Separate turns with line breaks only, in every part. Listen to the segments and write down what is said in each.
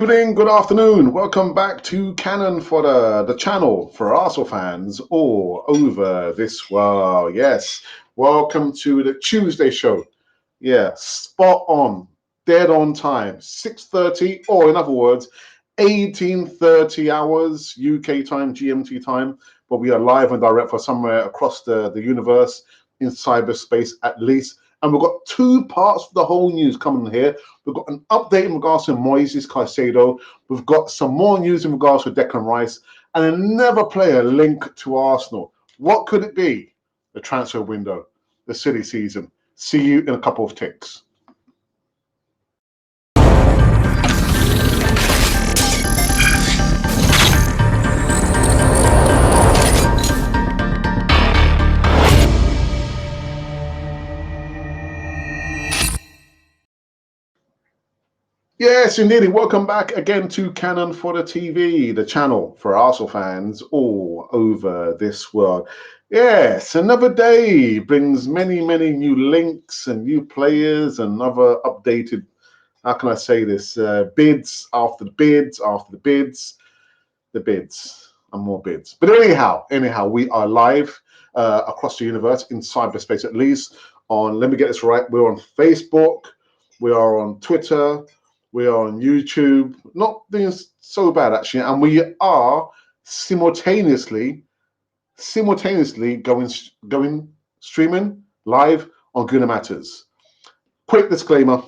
Good evening, good afternoon. Welcome back to Cannon for the channel for Arsenal fans all over this world. Yes, welcome to the Tuesday show. Yeah, spot on, dead on time, 6:30, or in other words, 18:30 hours UK time, GMT time. But we are live and direct for somewhere across the universe in cyberspace at least. And we've got two parts of the whole news coming here. We've got an update in regards to Moises Caicedo. We've got some more news in regards to Declan Rice and another player linked to Arsenal. What could it be? The transfer window, the silly season. See you in a couple of ticks. Yes, indeed. Welcome back again to Cannon for the TV, the channel for Arsenal fans all over this world. Yes, another day brings many new links and new players and other updated, how can I say this, bids after the bids after the bids and more bids. But anyhow, we are live across the universe in cyberspace at least on, let me get this right, we're on Facebook, we are on Twitter, we are on YouTube, not doing so bad actually, and we are simultaneously going streaming live on Guna Matters. Quick disclaimer.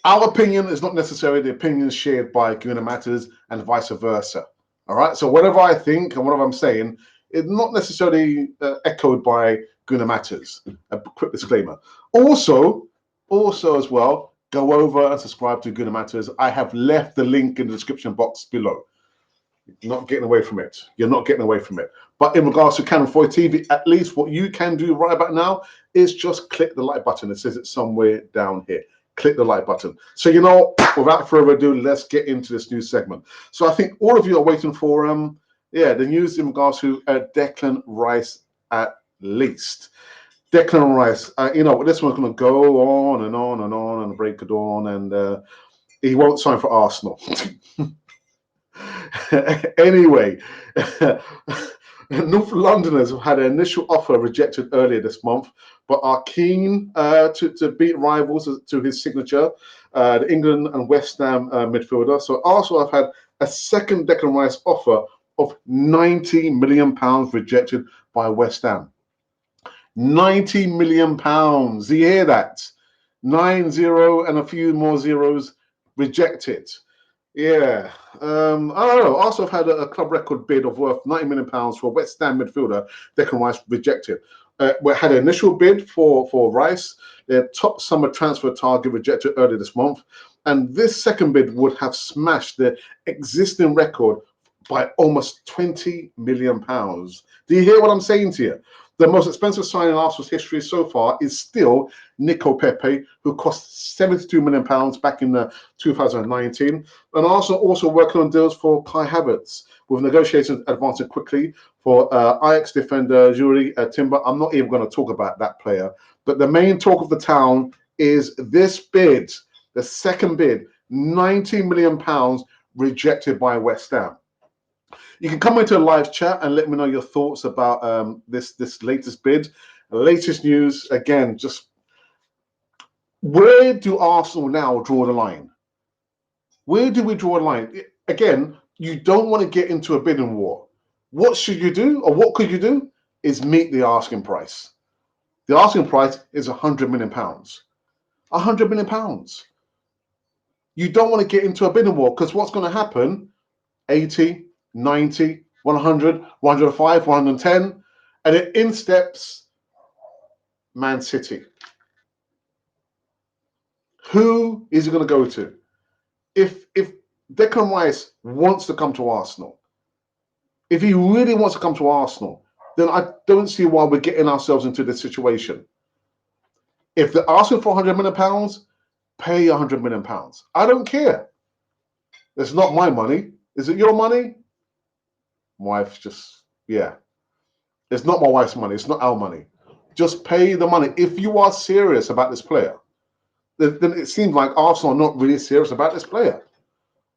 Our opinion is not necessarily the opinions shared by Guna Matters and vice versa. All right. So whatever I think and whatever I'm saying is not necessarily echoed by Guna Matters. A quick disclaimer. Also as well, go over and subscribe to Guna Matters. I have left the link in the description box below. You're not getting away from it. You're not getting away from it. But in regards to Cannon 4 TV, at least what you can do right about now is just click the like button. It says it's somewhere down here. Click the like button. So, without further ado, let's get into this news segment. So I think all of you are waiting for the news in regards to Declan Rice at least. Declan Rice, this one's going to go on and on and on and break of dawn, and he won't sign for Arsenal. Anyway, North Londoners have had an initial offer rejected earlier this month, but are keen to beat rivals to his signature, the England and West Ham midfielder. So Arsenal have had a second Declan Rice offer of £90 million rejected by West Ham. £90 million. Do you hear that? 9-0 and a few more zeros rejected. Yeah, I don't know. Arsenal have had a club record bid of worth £90 million for West Ham midfielder Declan Rice rejected. We had an initial bid for Rice, their top summer transfer target rejected earlier this month, and this second bid would have smashed the existing record by almost £20 million. Do you hear what I'm saying to you? The most expensive signing in Arsenal's history so far is still Nico Pepe, who cost £72 million back in 2019. And Arsenal also working on deals for Kai Havertz, with negotiations advancing quickly for Ajax defender Yuri Timber. I'm not even going to talk about that player. But the main talk of the town is this bid, the second bid, £90 million rejected by West Ham. You can come into a live chat and let me know your thoughts about this latest bid, latest news. Again, just where do Arsenal now draw the line? Where do we draw the line? Again, you don't want to get into a bidding war. What should you do, or what could you do, is meet the asking price. The asking price is £100 million. £100 million. You don't want to get into a bidding war, because what's going to happen? 80, 90, 100, 105, 110, and then in steps Man City. Who is he going to go to? If Declan Rice wants to come to Arsenal, if he really wants to come to Arsenal, then I don't see why we're getting ourselves into this situation. If they're asking for £100 million, pay £100 million. I don't care. It's not my money. Is it your money? Wife just, yeah. It's not my wife's money. It's not our money. Just pay the money. If you are serious about this player, then it seems like Arsenal are not really serious about this player.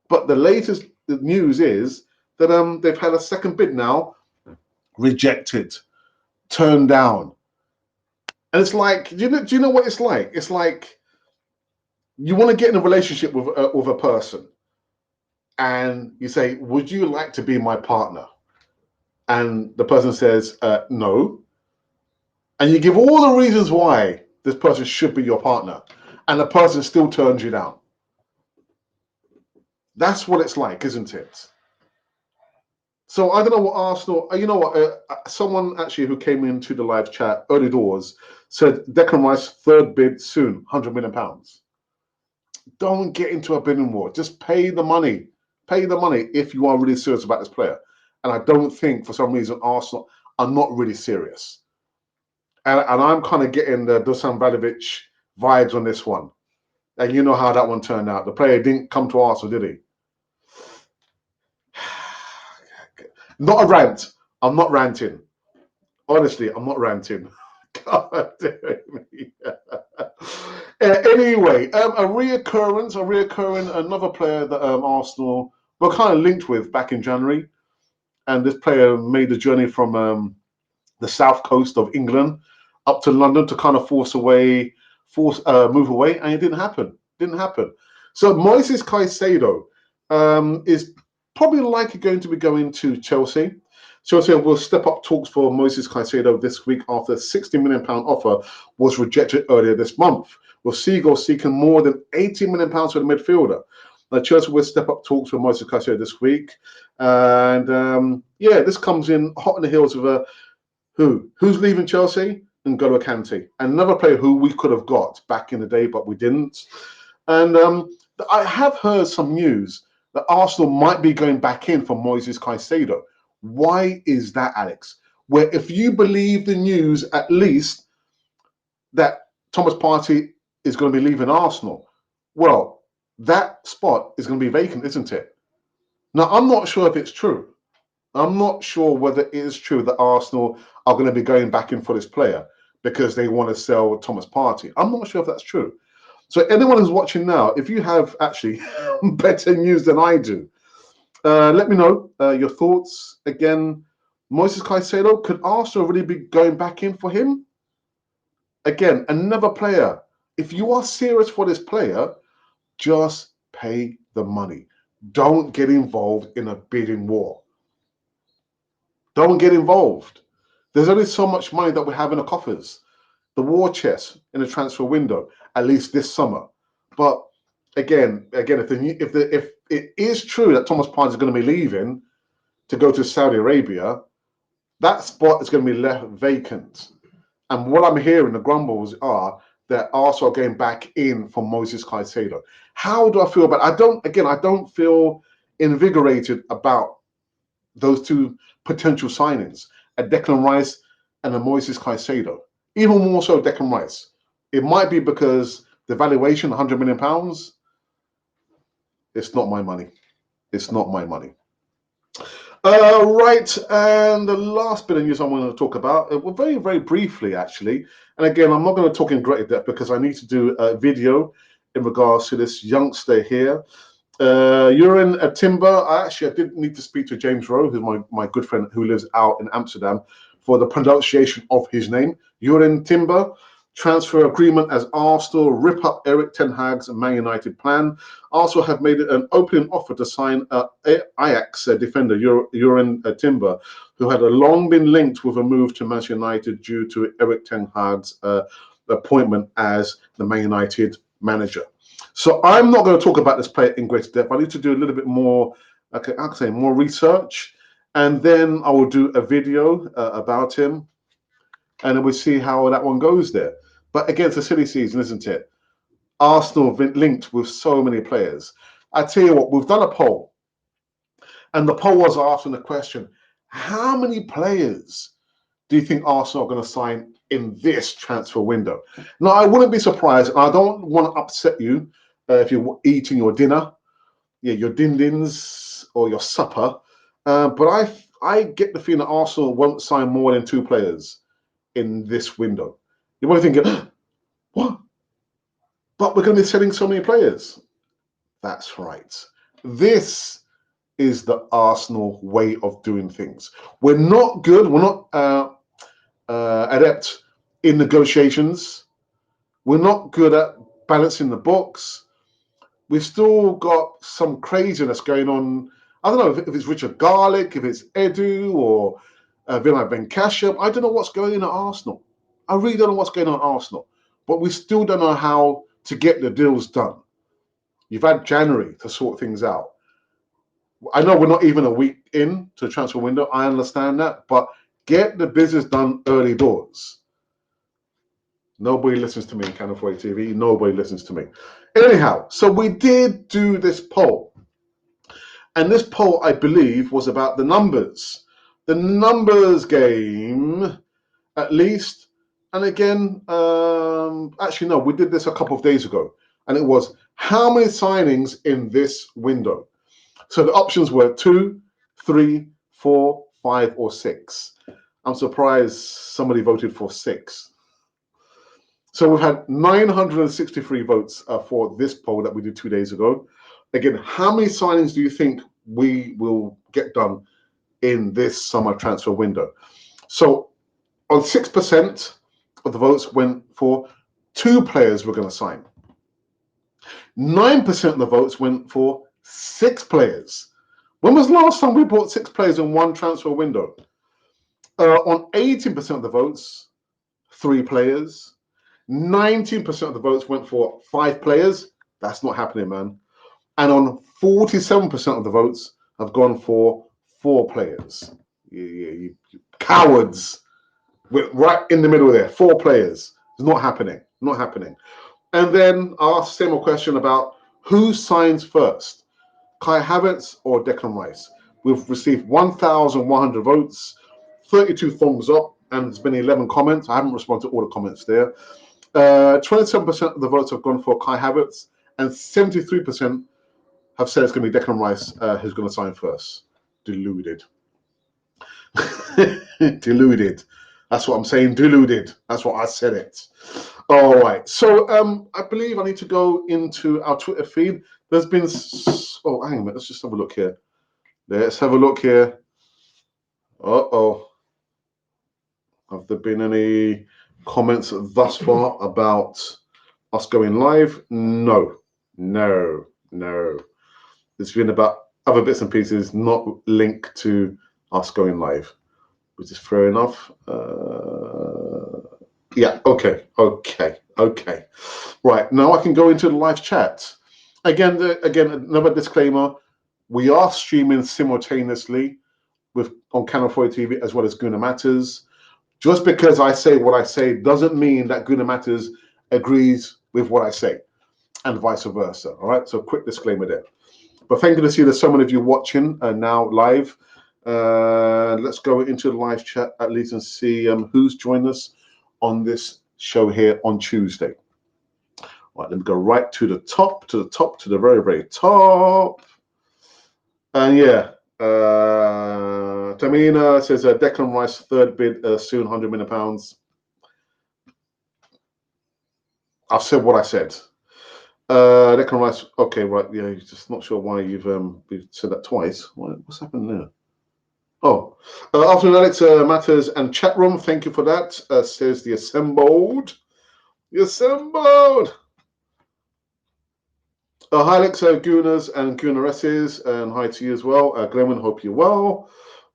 But the latest news is that they've had a second bid now rejected, turned down. And it's like, do you know what it's like? It's like you want to get in a relationship with a person, and you say, "Would you like to be my partner?" And the person says, "No," and you give all the reasons why this person should be your partner, and the person still turns you down. That's what it's like, isn't it? So I don't know what Arsenal. You know what? Someone actually who came into the live chat early doors said Declan Rice third bid soon, £100 million. Don't get into a bidding war. Just pay the money. Pay the money if you are really serious about this player. And I don't think for some reason Arsenal are not really serious. And I'm kind of getting the Dusan Vlahovic vibes on this one. And you know how that one turned out. The player didn't come to Arsenal, did he? Not a rant. I'm not ranting. Honestly, I'm not ranting. God damn me. Anyway, a reoccurring, another player that Arsenal were kind of linked with back in January. And this player made the journey from the south coast of England up to London to kind of move away, and it didn't happen. Didn't happen. So Moises Caicedo is probably likely going to be going to Chelsea. Chelsea will step up talks for Moises Caicedo this week after a £60 million offer was rejected earlier this month, with Seagull seeking more than £80 million for the midfielder. Now, Chelsea will step up talks for Moises Caicedo this week. And this comes in hot on the heels of who's leaving Chelsea? N'Golo Kante, another player who we could have got back in the day, but we didn't. And I have heard some news that Arsenal might be going back in for Moises Caicedo. Why is that, Alex? Where if you believe the news, at least that Thomas Partey is going to be leaving Arsenal, well, that spot is going to be vacant, isn't it? Now, I'm not sure if it's true. I'm not sure whether it is true that Arsenal are going to be going back in for this player because they want to sell Thomas Partey. I'm not sure if that's true. So anyone who's watching now, if you have actually better news than I do, let me know your thoughts. Again, Moises Caicedo, could Arsenal really be going back in for him? Again, another player. If you are serious for this player, just pay the money. Don't get involved in a bidding war. Don't get involved. There's only so much money that we have in the coffers, the war chest in the transfer window, at least this summer. But again, if it is true that Thomas Partey is going to be leaving to go to Saudi Arabia, that spot is going to be left vacant. And what I'm hearing, the grumbles are that Arsenal are going back in for Moises Caicedo. How do I feel about it? I don't feel invigorated about those two potential signings, a Declan Rice and a Moises Caicedo. Even more so Declan Rice. It might be because the valuation, £100 million, it's not my money. It's not my money. Right, and the last bit of news I want to talk about, well, very, very briefly, actually. And again, I'm not going to talk in great depth because I need to do a video in regards to this youngster here. Urin Timber. I did need to speak to James Rowe, who's my good friend who lives out in Amsterdam, for the pronunciation of his name. Urin Timber. Transfer agreement as Arsenal rip up Eric Ten Hag's Man United plan. Arsenal have made an opening offer to sign Ajax defender Urin Timber, who had long been linked with a move to Manchester United due to Eric Ten Hag's appointment as the Man United manager. So I'm not going to talk about this player in greater depth. I need to do a little bit more, more research, and then I will do a video about him, and then we'll see how that one goes there. But again, it's a silly season, isn't it? Arsenal have been linked with so many players. I tell you what, we've done a poll, and the poll was asking the question, how many players do you think Arsenal are going to sign in this transfer window? Now, I wouldn't be surprised, and I don't want to upset you if you're eating your dinner, your din-dins or your supper, but I get the feeling that Arsenal won't sign more than 2 players in this window. You might be thinking, what? but we're going to be selling so many players. That's right. This is the Arsenal way of doing things. We're not good. We're not adept in negotiations. We're not good at balancing the books. We've still got some craziness going on. I don't know if it's Richard Garlick, if it's Edu, or Vinay Benkasha. I don't know what's going on at Arsenal. I really don't know what's going on at Arsenal. But we still don't know how to get the deals done. You've had January to sort things out. I know we're not even a week in to the transfer window. I understand that. But get the business done early doors. Nobody listens to me in Canal 40 TV. Nobody listens to me. Anyhow, so we did do this poll. And this poll, I believe, was about the numbers. The numbers game, at least. And again, actually, no, we did this a couple of days ago. And it was, how many signings in this window? So the options were 2, 3, 4, 5, or 6. I'm surprised somebody voted for 6. So we've had 963 votes for this poll that we did 2 days ago. Again, how many signings do you think we will get done in this summer transfer window? So on 6% of the votes went for 2 players we're going to sign. 9% of the votes went for 6 players. When was the last time we bought 6 players in one transfer window? On 18% of the votes, 3 players. 19% of the votes went for 5 players. That's not happening, man. And on 47% of the votes have gone for 4 players. You cowards. We're right in the middle there. 4 players. It's not happening. Not happening. And then I asked the same question about who signs first, Kai Havertz or Declan Rice. We've received 1,100 votes, 32 thumbs up, and there's been 11 comments. I haven't responded to all the comments there. 27% of the votes have gone for Kai Havertz, and 73% have said it's going to be Declan Rice who's going to sign first. Deluded. Deluded. That's what I'm saying. Deluded. That's what I said it. All right. So I believe I need to go into our Twitter feed. There's been... Oh, hang on a minute. Let's just have a look here. Let's have a look here. Uh-oh. Have there been any comments thus far about us going live? No. It's been about other bits and pieces not linked to us going live, which is fair enough. Yeah, okay. Right, now I can go into the live chat. Again, another disclaimer. We are streaming simultaneously on Canal 40 TV as well as Guna Matters. Just because I say what I say doesn't mean that Guna Matters agrees with what I say, and vice versa. All right, so quick disclaimer there. But thank you to see there's so many of you watching now live. Let's go into the live chat at least and see who's joined us on this show here on Tuesday. Right, let me go right to the top, to the very, very top. And yeah, Tamina says Declan Rice third bid soon, £100 million. I've said what I said. Declan Rice. Okay, right. Yeah, just not sure why you've said that twice. What's happened there? Oh, afternoon, Alex Matters and chat room. Thank you for that. Says the assembled. The assembled. Hi, Alex, Gunas and Gunaresses, and hi to you as well. Glenwyn, hope you're well.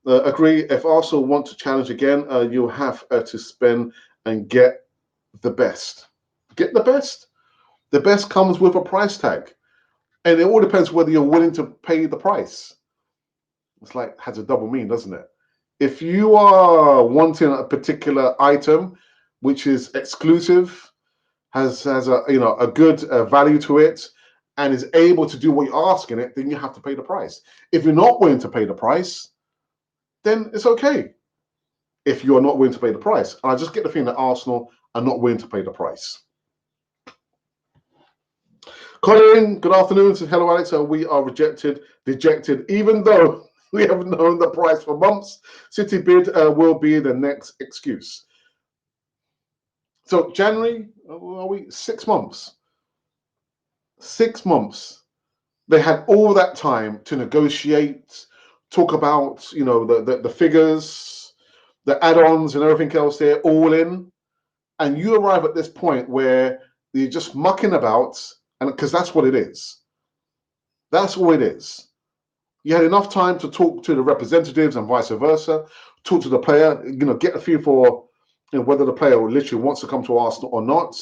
Agree, if Arsenal want to challenge again, you'll have to spend and get the best. Get the best. The best comes with a price tag. And it all depends whether you're willing to pay the price. It's like, has a double meaning, doesn't it? If you are wanting a particular item, which is exclusive, has a good value to it, and is able to do what you're asking it, then you have to pay the price. If you're not willing to pay the price, then it's okay. If you're not willing to pay the price. And I just get the feeling that Arsenal are not willing to pay the price. Colin, good afternoon. Says, hello, Alex. We are dejected, even though we have known the price for months. City bid will be the next excuse. So January, are we 6 months? 6 months. They had all that time to negotiate, talk about, the figures, the add-ons and everything else there, all in. And you arrive at this point where you're just mucking about, and because that's what it is. That's all it is. You had enough time to talk to the representatives and vice versa, talk to the player, get a feel for whether the player literally wants to come to Arsenal or not.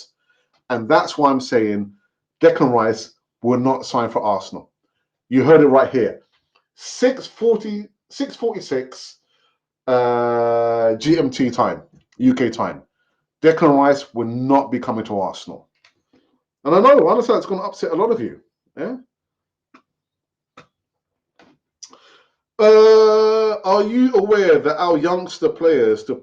And that's why I'm saying Declan Rice will not sign for Arsenal. You heard it right here. 6:46 GMT time, UK time. Declan Rice will not be coming to Arsenal. And I understand it's going to upset a lot of you. Yeah. Are you aware that our youngest player to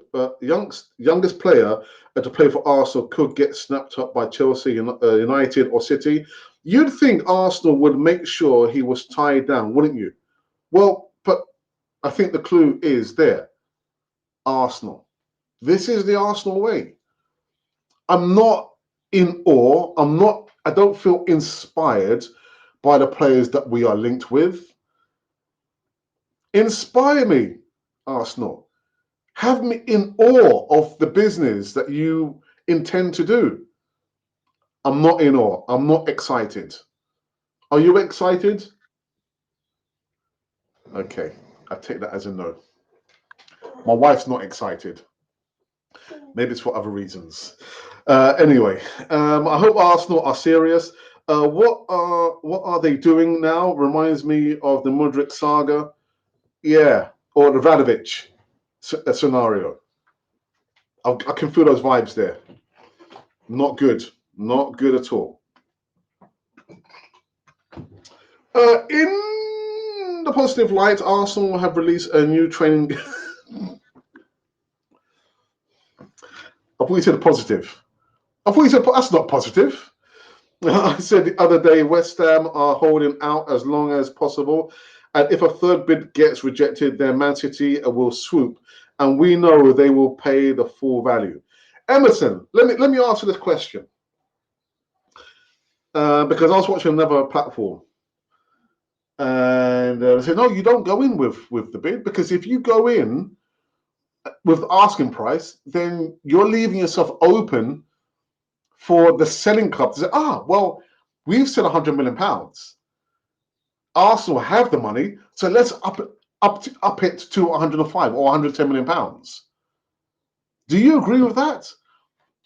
play for Arsenal could get snapped up by Chelsea, United, or City? You'd think Arsenal would make sure he was tied down, wouldn't you? Well, but I think the clue is there. Arsenal. This is the Arsenal way. I'm not in awe. I don't feel inspired by the players that we are linked with. Inspire me, Arsenal. Have me in awe of the business that you intend to do. I'm not in awe. I'm not excited. Are you excited? Okay, I take that as a no. My wife's not excited. Maybe it's for other reasons. Anyway, I hope Arsenal are serious. What are they doing now? Reminds me of the Mudryk saga. Yeah, or the Vadovic scenario. I can feel those vibes there. Not good. Not good at all. In the positive light, Arsenal have released a new training. I thought you said positive. I thought you said that's not positive. I said the other day, West Ham are holding out as long as possible. And if a third bid gets rejected, then Man City will swoop. And we know they will pay the full value. Emerson, let me answer this question. Because I was watching another platform. And they said, no, you don't go in with the bid. Because if you go in with the asking price, then you're leaving yourself open for the selling club to say, well, we've said £100 million. Arsenal have the money, so let's up it to 105 or 110 million pounds. Do you agree with that?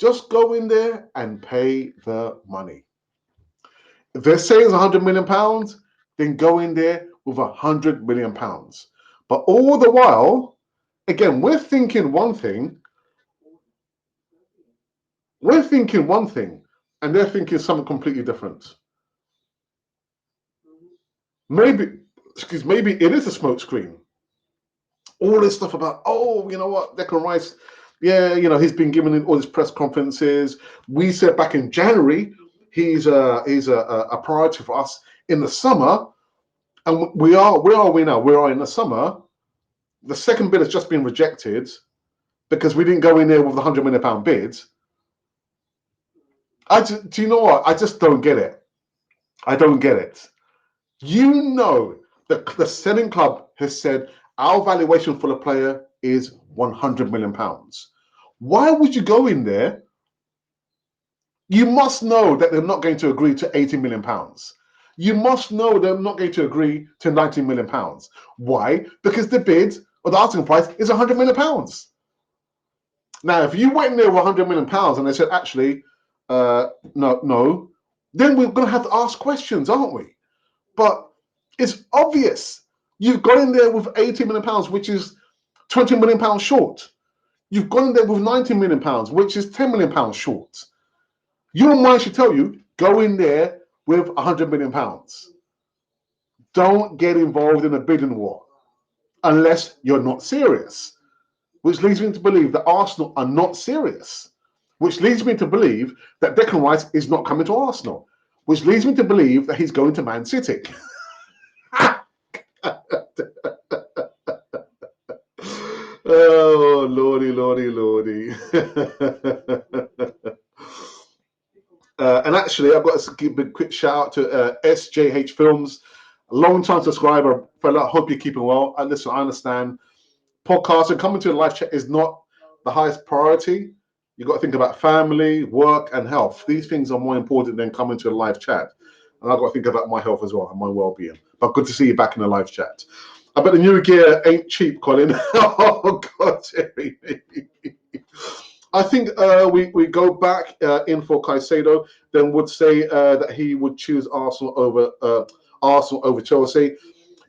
Just go in there and pay the money. If they're saying it's 100 million pounds, then go in there with 100 million pounds. But all the while, again, we're thinking one thing, and they're thinking something completely different. Maybe it is a smokescreen. All this stuff about, you know what, Declan Rice, he's been given all these press conferences. We said back in January, he's a priority for us in the summer. And where are we now? We are in the summer. The second bid has just been rejected because we didn't go in there with the £100 million bid. Do you know what? I just don't get it. I don't get it. The selling club has said our valuation for the player is £100 million. Why would you go in there? You must know that they're not going to agree to £80 million. You must know they're not going to agree to £90 million. Why? Because the bid or the asking price is £100 million. Now, if you went in there with £100 million and they said, actually, no, then we're going to have to ask questions, aren't we? But it's obvious. You've gone in there with £80 million, which is £20 million short. You've gone in there with £90 million, which is £10 million short. Your mind should tell you, go in there with £100 million. Don't get involved in a bidding war unless you're not serious. Which leads me to believe that Arsenal are not serious. Which leads me to believe that Declan Rice is not coming to Arsenal. Which leads me to believe that he's going to Man City. Oh, lordy. And actually, I've got to give a quick shout out to SJH Films, a long-time subscriber, fella. Hope you're keeping well. And listen, I understand podcasts and coming to a live chat is not the highest priority. You've got to think about family, work, and health. These things are more important than coming to a live chat. And I've got to think about my health as well and my well-being. But good to see you back in the live chat. I bet the new gear ain't cheap, Colin. Oh, God, Terry. I think we go back in for Caicedo, then would say that he would choose Arsenal over Chelsea.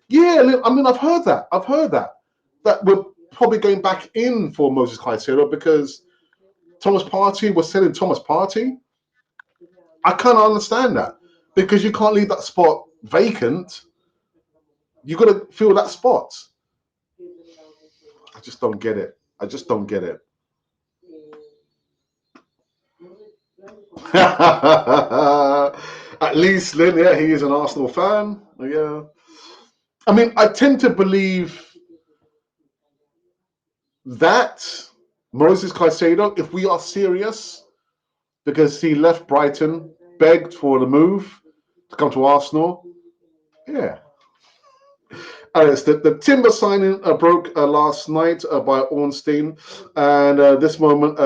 Yeah, I mean, I've heard that. That we're probably going back in for Moses Caicedo because Thomas Partey was selling Thomas Partey. I can't understand that because you can't leave that spot vacant. You got to fill that spot. I just don't get it. At least, Lynn, yeah, he is an Arsenal fan. Yeah. I mean, I tend to believe that Moses Caicedo, if we are serious, because he left Brighton, begged for the move to come to Arsenal. Yeah. Alex, the Timber signing broke last night by Ornstein, and this moment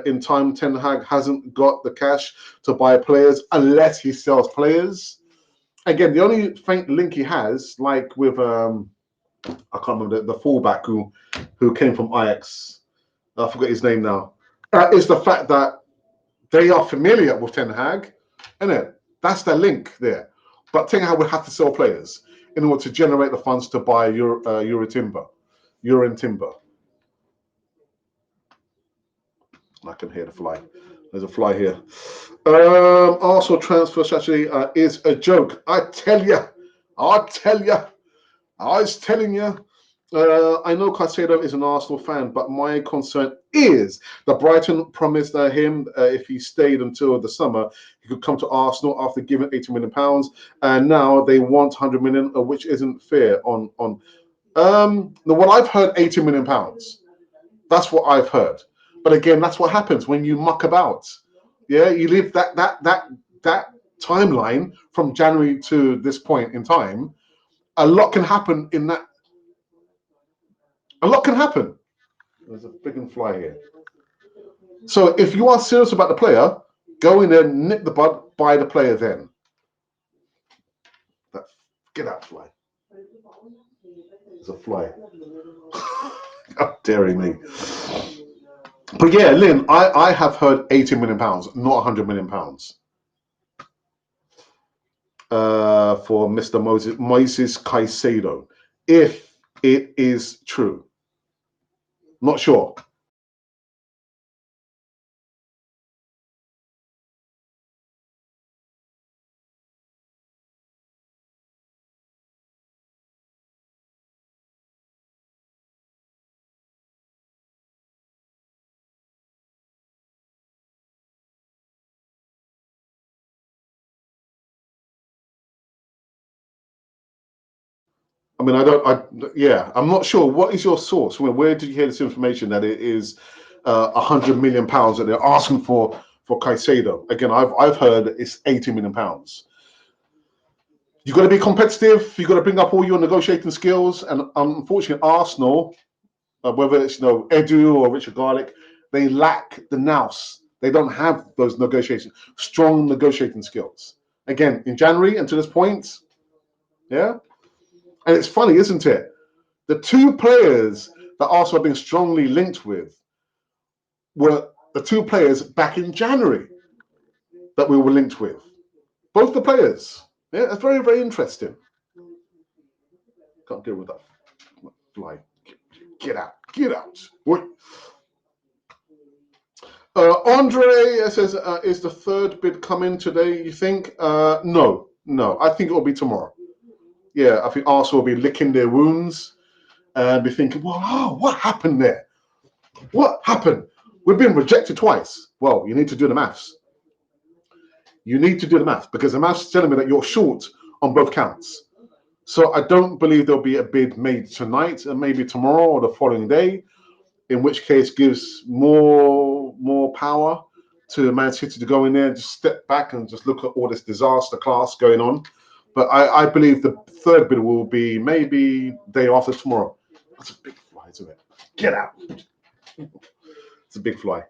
in time, Ten Hag hasn't got the cash to buy players unless he sells players. Again, the only faint link he has, like with I can't remember the fullback who came from Ajax. I forget his name now. Is the fact that they are familiar with Ten Hag, isn't it? That's the link there. But Ten Hag would have to sell players in order to generate the funds to buy Euro Timber. I can hear the fly. There's a fly here. Arsenal transfer strategy is a joke. I tell you. I was telling you. I know Caicedo is an Arsenal fan, but my concern is that Brighton promised him if he stayed until the summer, he could come to Arsenal after giving £80 million, and now they want £100 million, which isn't fair. What I've heard, £80 million. That's what I've heard. But again, that's what happens when you muck about. Yeah, you leave that timeline from January to this point in time. A lot can happen in that. A lot can happen. There's a freaking fly here. So if you are serious about the player, go in there, nip the bud, buy the player then. Get out, fly. There's a fly. How dare me. But yeah, Lynn, I have heard £80 million, not £100 million. For Mr. Moses Caicedo, if it is true. Not sure. I mean, I'm not sure. What is your source? Where did you hear this information that it is £100 million that they're asking for Caicedo? Again, I've heard it's £80 million. You've got to be competitive. You've got to bring up all your negotiating skills. And unfortunately, Arsenal, whether it's Edu or Richard Garlick, they lack the nous. They don't have those strong negotiating skills. Again, in January and to this point, yeah. And it's funny, isn't it? The two players that Arsenal have been strongly linked with were the two players back in January that we were linked with. Both the players. Yeah, it's very, very interesting. Can't deal with that fly. Get out. What? Andre says, is the third bid coming today, you think? No. I think it will be tomorrow. Yeah, I think Arsenal will be licking their wounds and be thinking, well, what happened there? What happened? We've been rejected twice. Well, you need to do the maths. Because the maths is telling me that you're short on both counts. So I don't believe there'll be a bid made tonight and maybe tomorrow or the following day, in which case gives more power to Man City to go in there and just step back and just look at all this disaster class going on. But I believe the third bid will be maybe day after tomorrow. That's a big fly, isn't it? Get out. It's a big fly.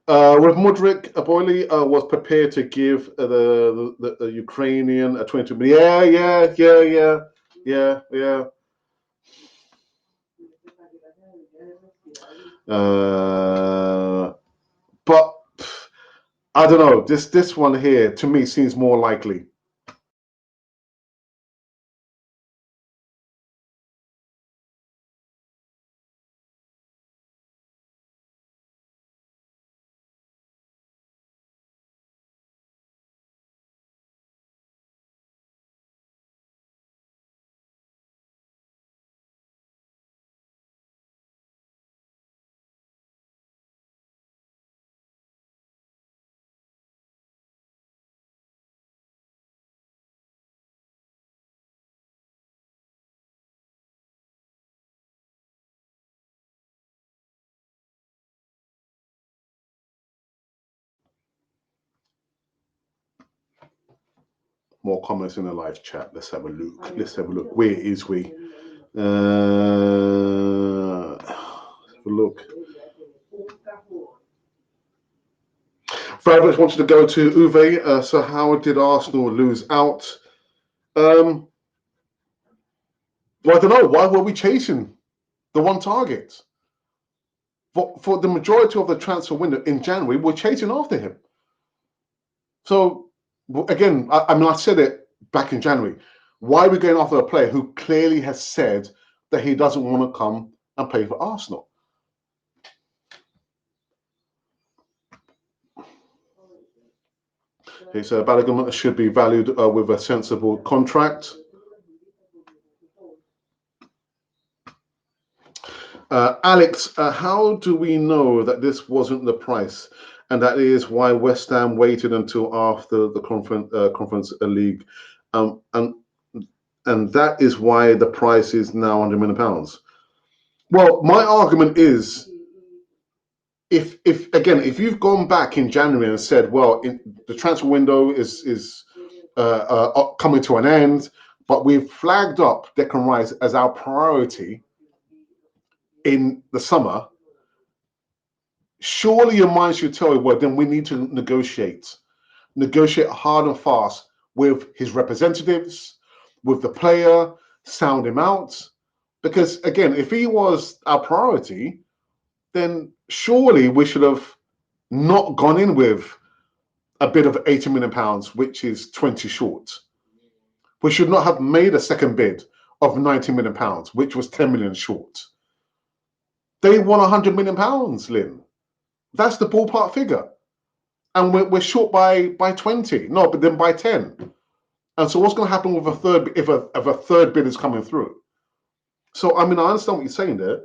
With Mudryk, Boyle was prepared to give the Ukrainian a 22 million. Yeah. But I don't know. This one here to me seems more likely. More comments in the live chat. Let's have a look. Where is we? Have a look. Fabulous wanted to go to Uwe. So how did Arsenal lose out? Well, I don't know. Why were we chasing the one target? For the majority of the transfer window in January, we're chasing after him. So again, I said it back in January. Why are we going after a player who clearly has said that he doesn't want to come and play for Arsenal? Okay, so Balogun should be valued with a sensible contract. Alex, how do we know that this wasn't the price? And that is why West Ham waited until after the Conference League. And that is why the price is now £100 million. Well, my argument is, if you've gone back in January and said, well, the transfer window is coming to an end, but we've flagged up Declan Rice as our priority in the summer, surely your mind should tell you, well, then we need to negotiate hard and fast with his representatives, with the player, sound him out. Because again, if he was our priority, then surely we should have not gone in with a bid of £80 million, which is 20 short. We should not have made a second bid of £90 million, which was 10 million short. They want £100 million, Lynn. That's the ballpark figure. And we're short by 20. No, but then by 10. And so what's going to happen with a third if a third bid is coming through? So, I understand what you're saying there.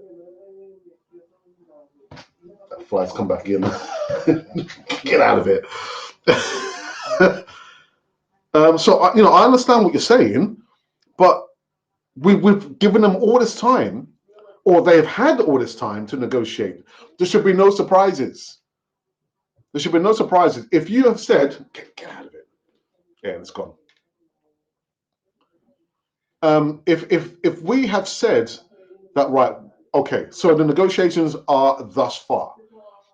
That fly's come back in. Get out of it. So, I understand what you're saying, but we've given them all this time, or they've had all this time to negotiate. There should be no surprises. There should be no surprises. If you have said, get out of it. Yeah, it's gone. If we have said that, right, okay, so the negotiations are thus far.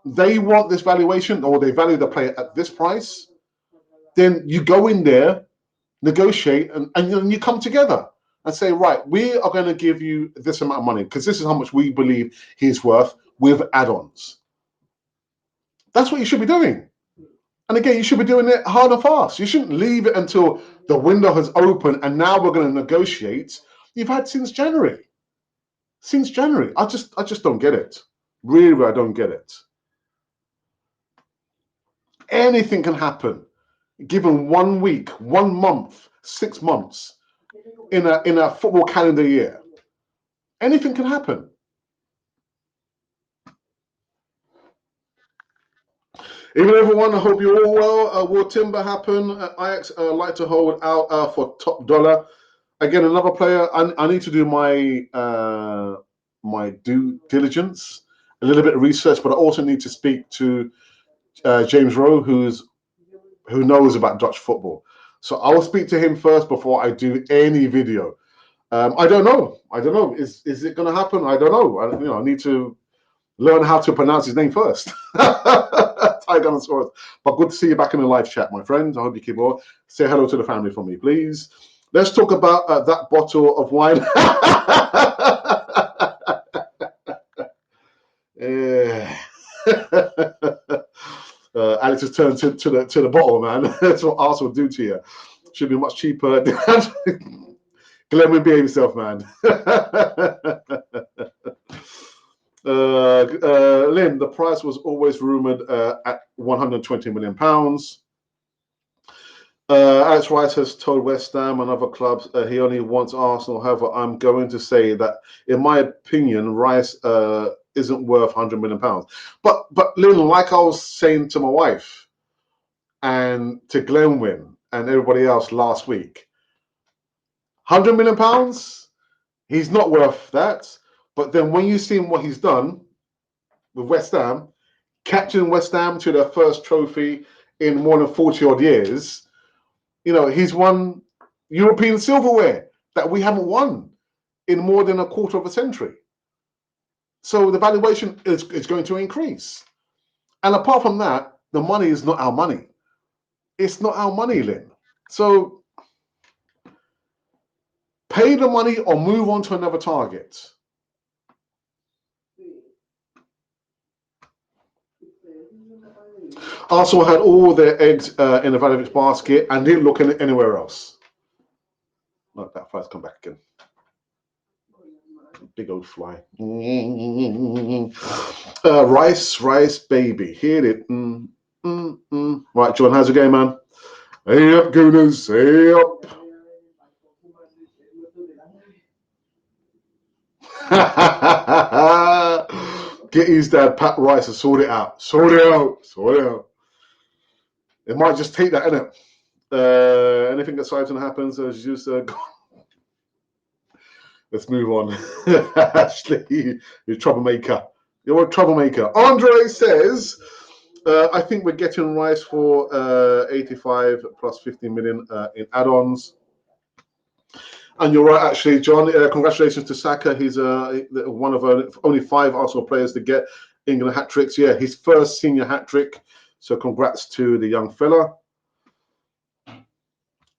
They want this valuation, or they value the player at this price, then you go in there, negotiate, and you come together and say, right, we are going to give you this amount of money because this is how much we believe he's worth with add-ons. That's what you should be doing. And again, you should be doing it hard and fast. You shouldn't leave it until the window has opened and now we're going to negotiate. You've had since January. Since January. I just don't get it. Really, I don't get it. Anything can happen given 1 week, 1 month, 6 months in a football calendar year. Anything can happen. Evening, everyone. I hope you're all well. Will timber happen? Ajax like to hold out for top dollar. Again, another player. I need to do my my due diligence a little bit of research, but I also need to speak to James Rowe, who knows about Dutch football. So I will speak to him first before I do any video. I don't know. Is it going to happen? I don't know. I need to learn how to pronounce his name first. Tyrannosaurus. But good to see you back in the live chat, my friend. I hope you keep well. Say hello to the family for me, please. Let's talk about that bottle of wine. Alex has turned to the bottle, man. That's what Arsenal do to you. Should be much cheaper. Glenn will behave himself, man. Lynn, the price was always rumored at £120 million. Alex Rice has told West Ham and other clubs he only wants Arsenal. However, I'm going to say that, in my opinion, Rice isn't worth £100 million. But Lynn, like I was saying to my wife and to Glenwyn and everybody else last week, £100 million, he's not worth that. But then when you see what he's done with West Ham, capturing West Ham to their first trophy in more than 40 odd years, he's won European silverware that we haven't won in more than a quarter of a century. So the valuation is going to increase. And apart from that, the money is not our money. It's not our money, Lynn. So pay the money or move on to another target. Arsenal had all their eggs in the Valuation basket and didn't look anywhere else. Look, that fly's come back again. Big old fly. Rice, baby. Hit it. Right, John, how's the game, man? Hey up, Gooners. Hey up. Get his dad, Pat Rice, and sort it out. Sort it out. It might just take that, innit? Anything exciting happens, as you said. Let's move on. Ashley, you're a troublemaker. You're a troublemaker. Andre says, I think we're getting Rice for 85 plus 50 million in add-ons. And you're right, actually, John. Congratulations to Saka. He's one of only 5 Arsenal players to get England hat-tricks. Yeah, his first senior hat-trick. So congrats to the young fella.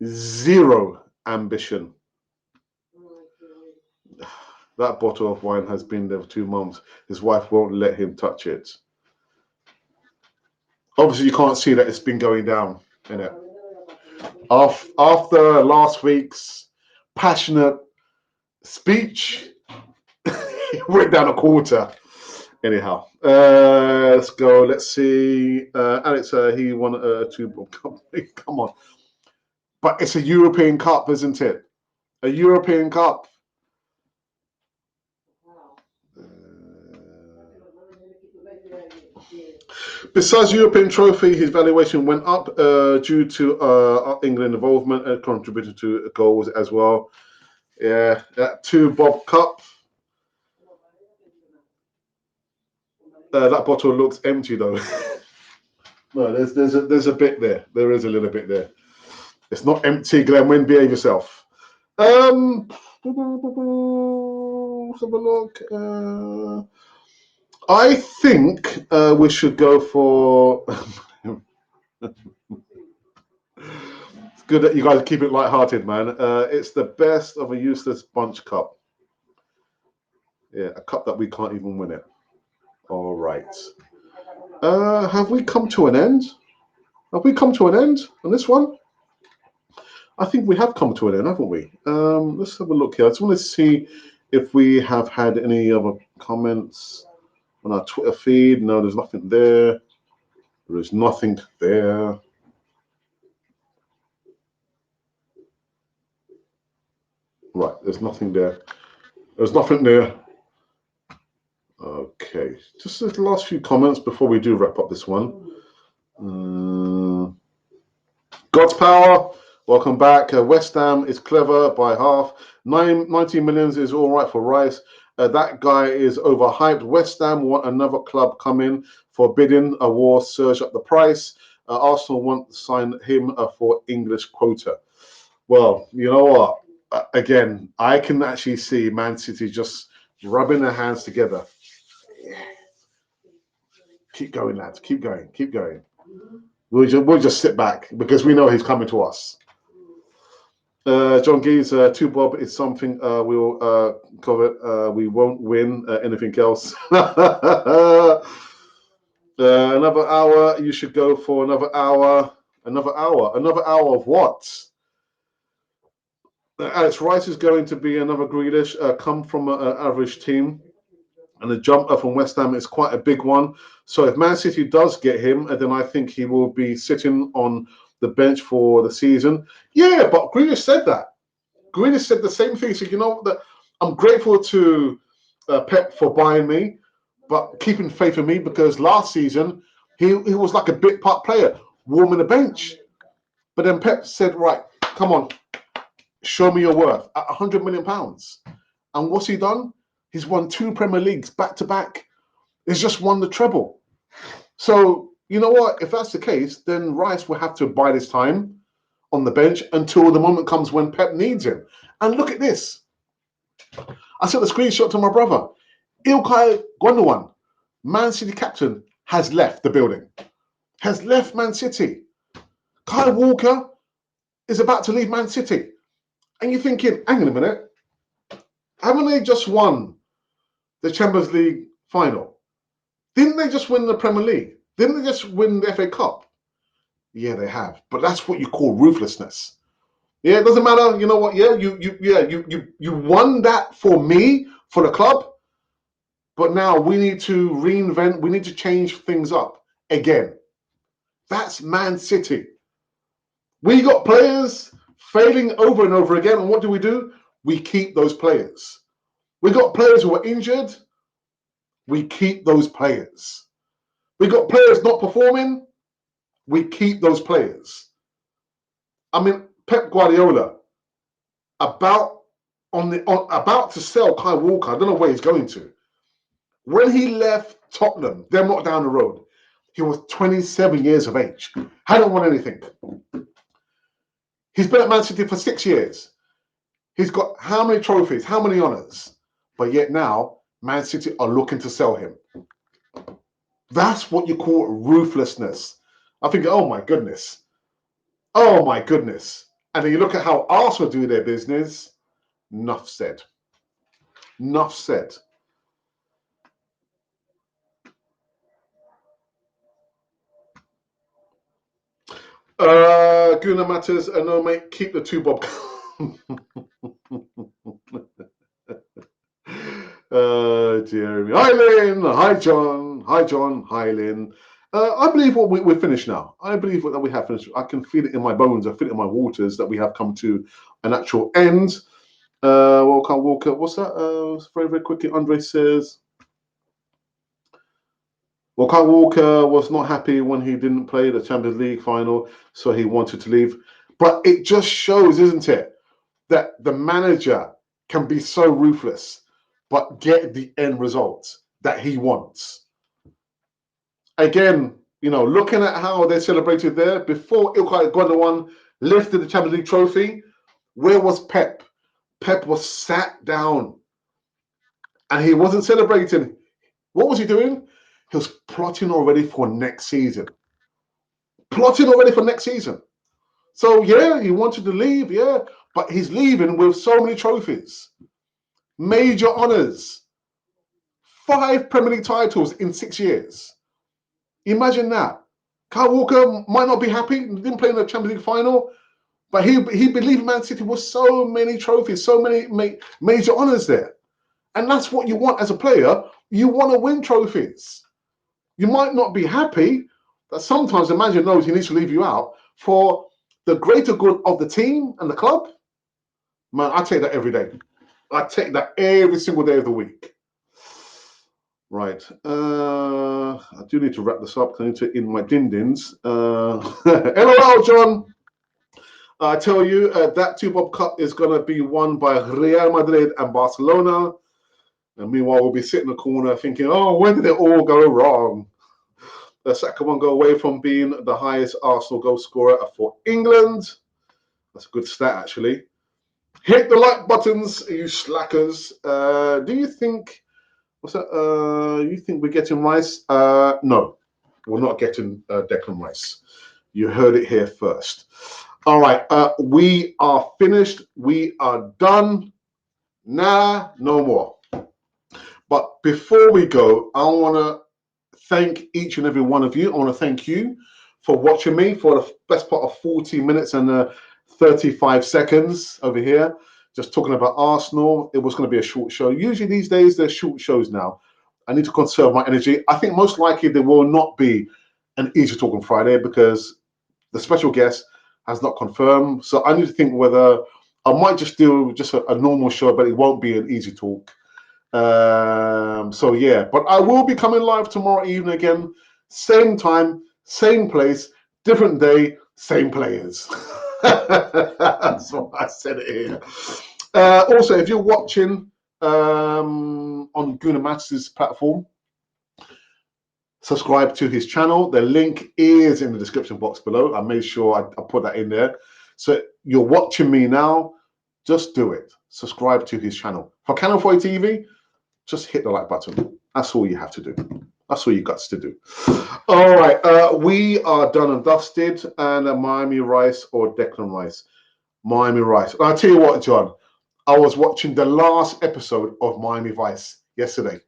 Zero ambition. That bottle of wine has been there for 2 months. His wife won't let him touch it. Obviously, you can't see that it's been going down, innit? After last week's passionate speech, it went down a quarter. Anyhow, let's go. Let's see. Alex, he won a 2. Come on. But it's a European Cup, isn't it? A European Cup. Besides European trophy, his valuation went up due to England involvement and contributed to goals as well. Yeah, that 2 Bob Cup. That bottle looks empty though. No, there's a bit there. There is a little bit there. It's not empty, Glenn. Behave yourself. Let's have a look. I think we should go for. It's good that you guys keep it light-hearted, man. It's the best of a useless bunch cup. Yeah, a cup that we can't even win it. All right. Have we come to an end? Have we come to an end on this one? I think we have come to an end, haven't we? Let's have a look here. I just want to see if we have had any other comments on our Twitter feed. No, there's nothing there. There is nothing there. Right, there's nothing there. There's nothing there. Okay, just the last few comments before we do wrap up this one. God's Power, welcome back. West Ham is clever by half. 90 millions is all right for Rice, That guy is overhyped. West Ham want another club come in for bidding. A war surge up the price. Arsenal want to sign him for English quota. Well, you know what? Again, I can actually see Man City just rubbing their hands together. Keep going, lads. Keep going. Keep going. We'll just sit back because we know he's coming to us. John Geese, 2 bob is something we'll cover. We won't win anything else. Another hour. You should go for another hour. Another hour. Another hour of what? Alex Rice is going to be another Grealish, come from an average team. And the jump up from West Ham is quite a big one. So if Man City does get him, then I think he will be sitting on the bench for the season. Yeah, but Grealish said that. Grealish said the same thing. So, you know, that I'm grateful to Pep for buying me, but keeping faith in me, because last season he was like a bit part player, warming the bench. But then Pep said, right, come on, show me your worth at £100 million. And what's he done? He's won 2 Premier Leagues back to back. He's just won the treble. So, you know what? If that's the case, then Rice will have to bide his time on the bench until the moment comes when Pep needs him. And look at this. I sent a screenshot to my brother. Ilkay Gundogan, Man City captain, has left the building. Has left Man City. Kyle Walker is about to leave Man City. And you're thinking, hang on a minute. Haven't they just won the Champions League final? Didn't they just win the Premier League? Didn't they just win the FA Cup? Yeah, they have. But that's what you call ruthlessness. Yeah, it doesn't matter. You know what? Yeah, you won that for me, for the club. But now we need to reinvent. We need to change things up again. That's Man City. We got players failing over and over again. And what do? We keep those players. We got players who are injured. We keep those players. We got players not performing. We keep those players. I mean, Pep Guardiola about to sell Kyle Walker. I don't know where he's going to. When he left Tottenham, they're not down the road. He was 27 years of age. Hadn't won anything. He's been at Man City for 6 years. He's got how many trophies, how many honours? But yet now, Man City are looking to sell him. That's what you call ruthlessness. I think, oh my goodness. Oh my goodness. And then you look at how Arsenal do their business. Enough said. Enough said. Guna Matters, no mate, keep the 2 bob. Dear me. Hi Lynn, hi John, hi Lynn. I believe we're finished now. I believe that we have finished. I can feel it in my bones, I feel it in my waters that we have come to an actual end. Walker, what's that? Very, very quickly, Andre says, well, Kyle Walker was not happy when he didn't play the Champions League final, so he wanted to leave. But it just shows, isn't it, that the manager can be so ruthless, but get the end result that he wants. Again, you know, looking at how they celebrated there, before Ilkay Gundogan lifted the Champions League trophy, where was Pep? Pep was sat down and he wasn't celebrating. What was he doing? He was plotting already for next season. Plotting already for next season. So, yeah, he wanted to leave, yeah, but he's leaving with so many trophies. Major honours. 5 Premier League titles in 6 years. Imagine that. Kyle Walker might not be happy. He didn't play in the Champions League final, but he believed Man City was so many trophies, so many major honours there. And that's what you want as a player. You want to win trophies. You might not be happy, but sometimes the manager knows he needs to leave you out for the greater good of the team and the club. Man, I take that every day. I take that every single day of the week. Right. I do need to wrap this up. I need to in my din-dins. LOL, John. I tell you, that 2 Bob Cup is going to be won by Real Madrid and Barcelona. And meanwhile, we'll be sitting in the corner thinking, oh, when did it all go wrong? The second one go away from being the highest Arsenal goal scorer for England. That's a good stat, actually. Hit the like buttons, you slackers. Do you think, what's that? You think we're getting Rice? No, we're not getting Declan Rice. You heard it here first. All right, we are finished. We are done. Nah, no more. But before we go, I want to thank each and every one of you. I want to thank you for watching me for the best part of 40 minutes and 35 seconds over here, just talking about Arsenal. It was going to be a short show. Usually these days, they're short shows now. I need to conserve my energy. I think most likely there will not be an Easy Talk on Friday because the special guest has not confirmed. So I need to think whether I might just do just a normal show, but it won't be an Easy Talk. So yeah, but I will be coming live tomorrow evening again, same time, same place, different day, same players. That's what I said it here. Also, if you're watching on Guna Matt's platform, subscribe to his channel. The link is in the description box below. I made sure I put that in there. So you're watching me now, just do it. Subscribe to his channel. For Canal 4 TV, just hit the like button. That's all you have to do. That's all you got to do. All right, we are done and dusted. And Miami Rice or Declan Rice? Miami Rice. And I'll tell you what, John, I was watching the last episode of Miami Vice yesterday.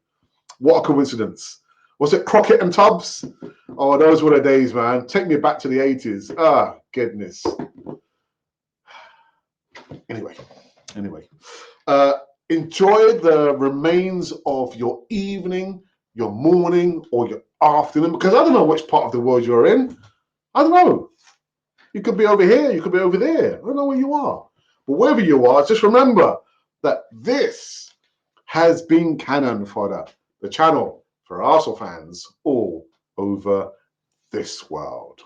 What a coincidence. Was it Crockett and Tubbs? Oh, those were the days, man. Take me back to the 80s. Ah, goodness. Anyway. Enjoy the remains of your evening, your morning, or your afternoon, because I don't know which part of the world you're in. I don't know. You could be over here, you could be over there. I don't know where you are. But wherever you are, just remember that this has been Cannon Fodder, the channel for Arsenal fans all over this world.